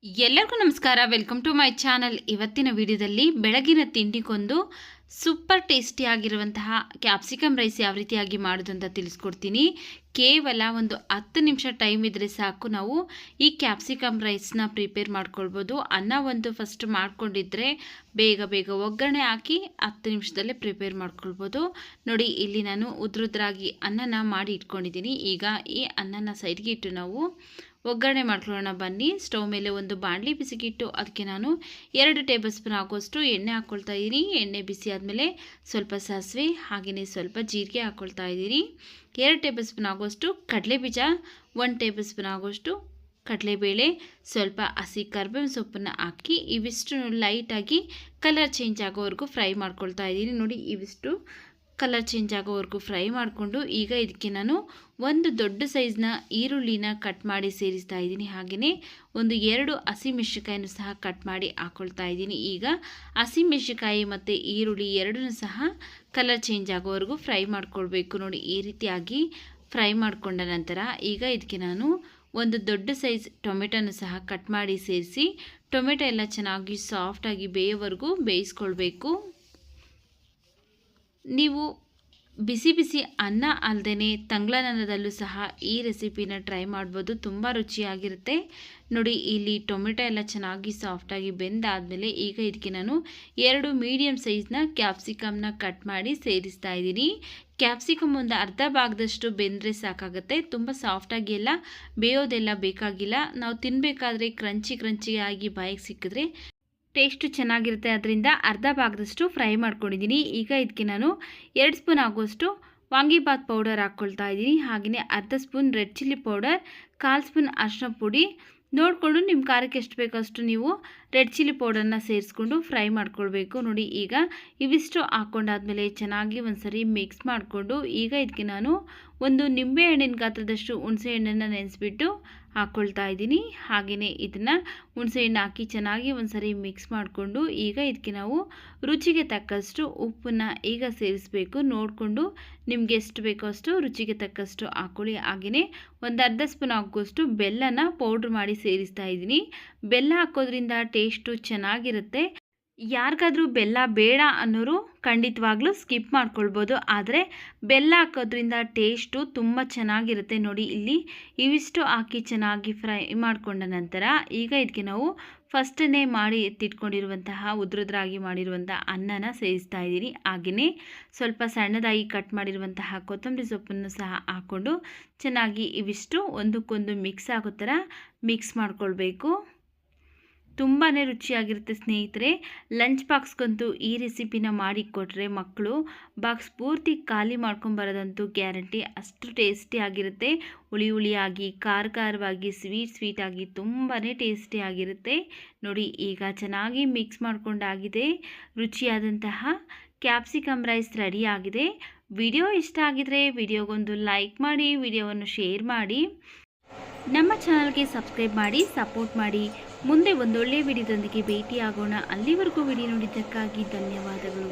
ಎಲ್ಲರಿಗೂ ನಮಸ್ಕಾರ. Welcome to my channel. ಇವತ್ತಿನ ವಿಡಿಯೋದಲ್ಲಿ ಬೆಳಗಿನ ತಿಂಡಿಗೊಂದು ಸೂಪರ್ ಟೇಸ್ಟಿ ಆಗಿರುವಂತಹ ಕ್ಯಾಪ್ಸಿಕಮ್ ರೈಸ್ ಯಾವ ರೀತಿಯಾಗಿ ಮಾಡೋದು ಅಂತ ತಿಳಿಸ್ಕೊಡ್ತೀನಿ. ಕೇವಲ ಒಂದು 10 ನಿಮಿಷ ಟೈಮ್ ಇದ್ದರೆ ಸಾಕು ನಾವು ಈ ಕ್ಯಾಪ್ಸಿಕಮ್ ರೈಸ್ನ ಪ್ರಿಪೇರ್ ಮಾಡ್ಕೊಳ್ಬೋದು. ಅನ್ನ ಒಂದು ಫಸ್ಟ್ ಮಾಡ್ಕೊಂಡಿದ್ರೆ ಬೇಗ ಒಗ್ಗರಣೆ ಹಾಕಿ 10 ನಿಮಿಷದಲ್ಲೇ ಪ್ರಿಪೇರ್ ಮಾಡ್ಕೊಳ್ಬೋದು. ನೋಡಿ, ಇಲ್ಲಿ ನಾನು ಉದ್ರುದ್ರಾಗಿ ಅನ್ನನ ಮಾಡಿ ಇಟ್ಕೊಂಡಿದ್ದೀನಿ. ಈಗ ಈ ಅನ್ನನ ಸೈಡ್ಗೆ ಇಟ್ಟು ನಾವು ಒಗ್ಗರಣೆ ಮಾಡ್ಕೊಳ್ಳೋಣ ಬನ್ನಿ. ಸ್ಟವ್ ಮೇಲೆ ಒಂದು ಬಾಣಲಿ ಬಿಸಿಗಿಟ್ಟು ಅದಕ್ಕೆ ನಾನು 2 ಟೇಬಲ್ ಸ್ಪೂನ್ ಆಗೋಷ್ಟು ಎಣ್ಣೆ ಹಾಕ್ಕೊಳ್ತಾ ಇದ್ದೀನಿ. ಎಣ್ಣೆ ಬಿಸಿ ಆದಮೇಲೆ ಸ್ವಲ್ಪ ಸಾಸಿವೆ ಹಾಗೆಯೇ ಸ್ವಲ್ಪ ಜೀರಿಗೆ ಹಾಕ್ಕೊಳ್ತಾ ಇದ್ದೀನಿ. 2 ಟೇಬಲ್ ಸ್ಪೂನ್ ಆಗೋಷ್ಟು ಕಡಲೆಬೀಜ, 1 ಟೇಬಲ್ ಸ್ಪೂನ್ ಆಗೋಷ್ಟು ಕಡಲೆಬೇಳೆ, ಸ್ವಲ್ಪ ಹಸಿ ಕರಿಬೇವಿನ ಸೊಪ್ಪನ್ನು ಹಾಕಿ ಇವಿಷ್ಟು ಲೈಟಾಗಿ ಕಲರ್ ಚೇಂಜ್ ಆಗೋವರೆಗೂ ಫ್ರೈ ಮಾಡ್ಕೊಳ್ತಾ ಇದ್ದೀನಿ. ನೋಡಿ, ಇವಿಷ್ಟು ಕಲರ್ ಚೇಂಜ್ ಆಗೋವರೆಗೂ ಫ್ರೈ ಮಾಡಿಕೊಂಡು ಈಗ ಇದಕ್ಕೆ ನಾನು ಒಂದು ದೊಡ್ಡ ಸೈಜ್ನ ಈರುಳ್ಳಿನ ಕಟ್ ಮಾಡಿ ಸೇರಿಸ್ತಾ ಇದ್ದೀನಿ. ಹಾಗೆಯೇ ಒಂದು 2 ಹಸಿಮೆಣಸಿನಕಾಯಿನೂ ಸಹ ಕಟ್ ಮಾಡಿ ಹಾಕ್ಕೊಳ್ತಾ ಇದ್ದೀನಿ. ಈಗ ಹಸಿಮೆಣಸಿನಕಾಯಿ ಮತ್ತು ಈರುಳ್ಳಿ ಎರಡನ್ನೂ ಸಹ ಕಲರ್ ಚೇಂಜ್ ಆಗೋವರೆಗೂ ಫ್ರೈ ಮಾಡ್ಕೊಳ್ಬೇಕು. ನೋಡಿ, ಈ ರೀತಿಯಾಗಿ ಫ್ರೈ ಮಾಡಿಕೊಂಡ ನಂತರ ಈಗ ಇದಕ್ಕೆ ನಾನು ಒಂದು ದೊಡ್ಡ ಸೈಜ್ ಟೊಮೆಟೊನೂ ಸಹ ಕಟ್ ಮಾಡಿ ಸೇರಿಸಿ ಟೊಮೆಟೊ ಎಲ್ಲ ಚೆನ್ನಾಗಿ ಸಾಫ್ಟಾಗಿ ಬೇಯೋವರೆಗೂ ಬೇಯಿಸ್ಕೊಳ್ಬೇಕು. ನೀವು ಬಿಸಿ ಅನ್ನ ಅಲ್ಲದೇ ತಂಗ್ಳನ್ನದಲ್ಲೂ ಸಹ ಈ ರೆಸಿಪಿನ ಟ್ರೈ ಮಾಡ್ಬೋದು. ತುಂಬ ರುಚಿಯಾಗಿರುತ್ತೆ. ನೋಡಿ, ಇಲ್ಲಿ ಟೊಮೆಟೊ ಎಲ್ಲ ಚೆನ್ನಾಗಿ ಸಾಫ್ಟಾಗಿ ಬೆಂದಾದಮೇಲೆ ಈಗ ಇದಕ್ಕೆ ನಾನು 2 ಮೀಡಿಯಮ್ ಸೈಜ್ನ ಕ್ಯಾಪ್ಸಿಕಮ್ನ ಕಟ್ ಮಾಡಿ ಸೇರಿಸ್ತಾ ಇದ್ದೀನಿ. ಕ್ಯಾಪ್ಸಿಕಮ್ ಒಂದು ಅರ್ಧ ಭಾಗದಷ್ಟು ಬೆಂದರೆ ಸಾಕಾಗುತ್ತೆ. ತುಂಬ ಸಾಫ್ಟಾಗಿ ಎಲ್ಲ ಬೇಯೋದೆಲ್ಲ ಬೇಕಾಗಿಲ್ಲ. ನಾವು ತಿನ್ನಬೇಕಾದ್ರೆ ಕ್ರಂಚಿಯಾಗಿ ಬಾಯಿಗೆ ಸಿಕ್ಕಿದ್ರೆ ಟೇಸ್ಟು ಚೆನ್ನಾಗಿರುತ್ತೆ. ಅದರಿಂದ ಅರ್ಧ ಭಾಗದಷ್ಟು ಫ್ರೈ ಮಾಡ್ಕೊಂಡಿದ್ದೀನಿ. ಈಗ ಇದಕ್ಕೆ ನಾನು 2 ಸ್ಪೂನ್ ಆಗೋಷ್ಟು ವಾಂಗಿಬಾತ್ ಪೌಡರ್ ಹಾಕ್ಕೊಳ್ತಾ ಇದ್ದೀನಿ. ಹಾಗೆಯೇ ಅರ್ಧ spoon red chilli powder, 1/4 spoon ಅರಿಶಿನ ಪುಡಿ ನೋಡಿಕೊಂಡು ನಿಮ್ಮ ಖಾರಕ್ಕೆ ಎಷ್ಟು ಬೇಕಷ್ಟು ನೀವು ರೆಡ್ ಚಿಲ್ಲಿ ಪೌಡರ್ನ ಸೇರಿಸ್ಕೊಂಡು ಫ್ರೈ ಮಾಡ್ಕೊಳ್ಬೇಕು. ನೋಡಿ, ಈಗ ಇವಿಷ್ಟು ಹಾಕ್ಕೊಂಡಾದ್ಮೇಲೆ ಚೆನ್ನಾಗಿ ಒಂದ್ಸರಿ ಮಿಕ್ಸ್ ಮಾಡಿಕೊಂಡು ಈಗ ಇದಕ್ಕೆ ನಾನು ಒಂದು ನಿಂಬೆ ಹಣ್ಣಿನ ಗಾತ್ರದಷ್ಟು ಹುಣಸೆ ಹಣ್ಣನ್ನು ನೆನೆಸ್ಬಿಟ್ಟು ಹಾಕ್ಕೊಳ್ತಾ ಇದ್ದೀನಿ. ಹಾಗೆಯೇ ಇದನ್ನು ಹುಣಸೆ ಹಣ್ಣು ಹಾಕಿ ಚೆನ್ನಾಗಿ ಒಂದ್ಸರಿ ಮಿಕ್ಸ್ ಮಾಡಿಕೊಂಡು ಈಗ ಇದಕ್ಕೆ ನಾವು ರುಚಿಗೆ ತಕ್ಕಷ್ಟು ಉಪ್ಪನ್ನು ಈಗ ಸೇರಿಸಬೇಕು. ನೋಡಿಕೊಂಡು ನಿಮಗೆ ಎಷ್ಟು ಬೇಕೋ ಅಷ್ಟು ರುಚಿಗೆ ತಕ್ಕಷ್ಟು ಹಾಕ್ಕೊಳ್ಳಿ. ಹಾಗೆಯೇ ಒಂದು ಅರ್ಧ ಸ್ಪೂನ್ ಆಗೋಷ್ಟು ಬೆಲ್ಲನ ಪೌಡ್ರ್ ಮಾಡಿ ಸೇರಿಸ್ತಾ ಇದ್ದೀನಿ. ಬೆಲ್ಲ ಹಾಕೋದ್ರಿಂದ ಟೇಸ್ಟು ಚೆನ್ನಾಗಿರುತ್ತೆ. ಯಾರಿಗಾದ್ರೂ ಬೆಲ್ಲ ಬೇಡ ಅನ್ನೋರು ಖಂಡಿತವಾಗ್ಲೂ ಸ್ಕಿಪ್ ಮಾಡ್ಕೊಳ್ಬೋದು. ಆದರೆ ಬೆಲ್ಲ ಹಾಕೋದ್ರಿಂದ ಟೇಸ್ಟು ತುಂಬ ಚೆನ್ನಾಗಿರುತ್ತೆ. ನೋಡಿ, ಇಲ್ಲಿ ಇವಿಷ್ಟು ಹಾಕಿ ಚೆನ್ನಾಗಿ ಫ್ರೈ ಮಾಡಿಕೊಂಡ ನಂತರ ಈಗ ಇದಕ್ಕೆ ನಾವು ಫಸ್ಟನ್ನೇ ಮಾಡಿ ಎತ್ತಿಟ್ಕೊಂಡಿರುವಂತಹ ಉದ್ರುದ್ರಾಗಿ ಮಾಡಿರುವಂತಹ ಅನ್ನನ ಸೇರಿಸ್ತಾ ಇದ್ದೀನಿ. ಹಾಗೆಯೇ ಸ್ವಲ್ಪ ಸಣ್ಣದಾಗಿ ಕಟ್ ಮಾಡಿರುವಂತಹ ಕೊತ್ತಂಬರಿ ಸೊಪ್ಪನ್ನು ಸಹ ಹಾಕ್ಕೊಂಡು ಚೆನ್ನಾಗಿ ಇವಿಷ್ಟು ಒಂದಕ್ಕೊಂದು ಮಿಕ್ಸ್ ಆಗೋ ಥರ ಮಿಕ್ಸ್ ಮಾಡ್ಕೊಳ್ಬೇಕು. ತುಂಬಾ ರುಚಿಯಾಗಿರುತ್ತೆ ಸ್ನೇಹಿತರೆ. ಲಂಚ್ ಬಾಕ್ಸ್ಗಂತೂ ಈ ರೆಸಿಪಿನ ಮಾಡಿಕೊಟ್ರೆ ಮಕ್ಕಳು ಬಾಕ್ಸ್ ಪೂರ್ತಿ ಖಾಲಿ ಮಾಡ್ಕೊಂಬರೋದಂತೂ ಗ್ಯಾರಂಟಿ. ಅಷ್ಟು ಟೇಸ್ಟಿಯಾಗಿರುತ್ತೆ. ಹುಳಿಯಾಗಿ ಖಾರವಾಗಿ ಸ್ವೀಟಾಗಿ ತುಂಬಾ ಟೇಸ್ಟಿಯಾಗಿರುತ್ತೆ. ನೋಡಿ, ಈಗ ಚೆನ್ನಾಗಿ ಮಿಕ್ಸ್ ಮಾಡ್ಕೊಂಡಾಗಿದೆ. ರುಚಿಯಾದಂತಹ ಕ್ಯಾಪ್ಸಿಕಮ್ ರೈಸ್ ರೆಡಿ ಆಗಿದೆ. ವಿಡಿಯೋ ಇಷ್ಟ ಆಗಿದರೆ ವಿಡಿಯೋಗೊಂದು ಲೈಕ್ ಮಾಡಿ, ವಿಡಿಯೋವನ್ನು ಶೇರ್ ಮಾಡಿ, ನಮ್ಮ ಚಾನಲ್ಗೆ ಸಬ್ಸ್ಕ್ರೈಬ್ ಮಾಡಿ ಸಪೋರ್ಟ್ ಮಾಡಿ. ಮುಂದೆ ಒಂದೊಳ್ಳೆ ವಿಡಿಯೋದೊಂದಿಗೆ ಭೇಟಿಯಾಗೋಣ. ಅಲ್ಲಿವರೆಗೂ ವಿಡಿಯೋ ನೋಡಿದ್ದಕ್ಕಾಗಿ ಧನ್ಯವಾದಗಳು.